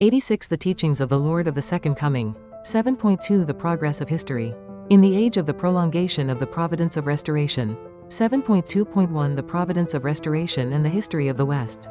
86 The teachings of the Lord of the Second Coming. 7.2 The progress of history. In the age of the prolongation of the providence of restoration. 7.2.1 The providence of restoration and the history of the West.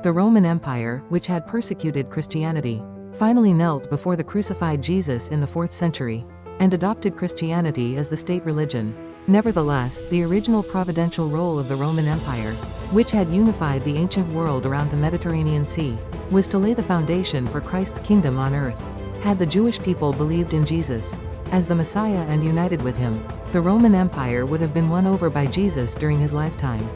The Roman Empire, which had persecuted Christianity, finally knelt before the crucified Jesus in the 4th century, and adopted Christianity as the state religion. Nevertheless, the original providential role of the Roman Empire, which had unified the ancient world around the Mediterranean Sea, was to lay the foundation for Christ's kingdom on earth. Had the Jewish people believed in Jesus as the Messiah and united with him, the Roman Empire would have been won over by Jesus during his lifetime.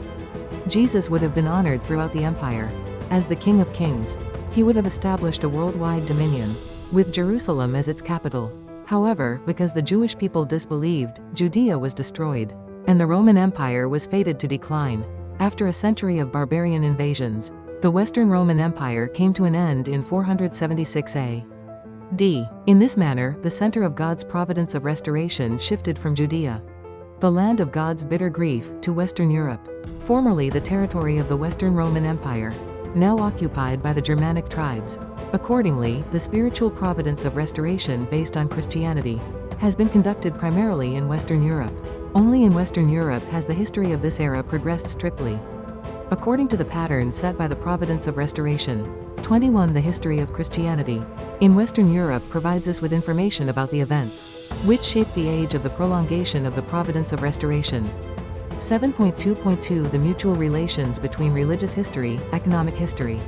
Jesus would have been honored throughout the empire as the King of Kings. He would have established a worldwide dominion, with Jerusalem as its capital. However, because the Jewish people disbelieved, Judea was destroyed, and the Roman Empire was fated to decline. After a century of barbarian invasions, the Western Roman Empire came to an end in 476 A.D. In this manner, the center of God's providence of restoration shifted from Judea, the land of God's bitter grief, to Western Europe, formerly the territory of the Western Roman Empire, now occupied by the Germanic tribes. Accordingly, the spiritual providence of restoration based on Christianity has been conducted primarily in Western Europe. Only in Western Europe has the history of this era progressed strictly according to the pattern set by the providence of restoration. 21 The history of Christianity in Western Europe provides us with information about the events which shaped the age of the prolongation of the providence of restoration. 7.2.2 The mutual relations between religious history, economic history,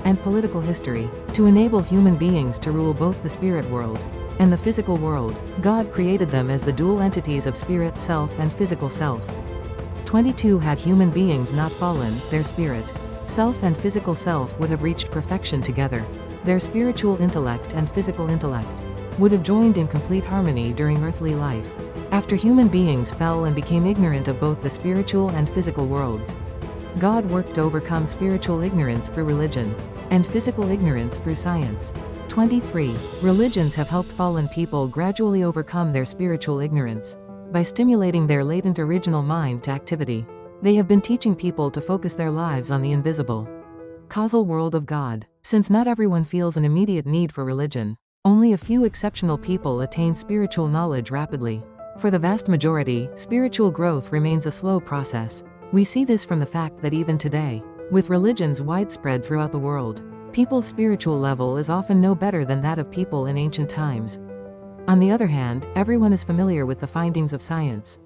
and political history. To enable human beings to rule both the spirit world and the physical world, God created them as the dual entities of spirit self and physical self. 22 Had human beings not fallen, their spirit self and physical self would have reached perfection together. Their spiritual intellect and physical intellect would have joined in complete harmony during earthly life. After human beings fell and became ignorant of both the spiritual and physical worlds, God worked to overcome spiritual ignorance through religion, and physical ignorance through science. 23. Religions have helped fallen people gradually overcome their spiritual ignorance. By stimulating their latent original mind to activity, they have been teaching people to focus their lives on the invisible, causal world of God. Since not everyone feels an immediate need for religion, only a few exceptional people attain spiritual knowledge rapidly. For the vast majority, spiritual growth remains a slow process. We see this from the fact that even today, with religions widespread throughout the world, people's spiritual level is often no better than that of people in ancient times. On the other hand, everyone is familiar with the findings of science.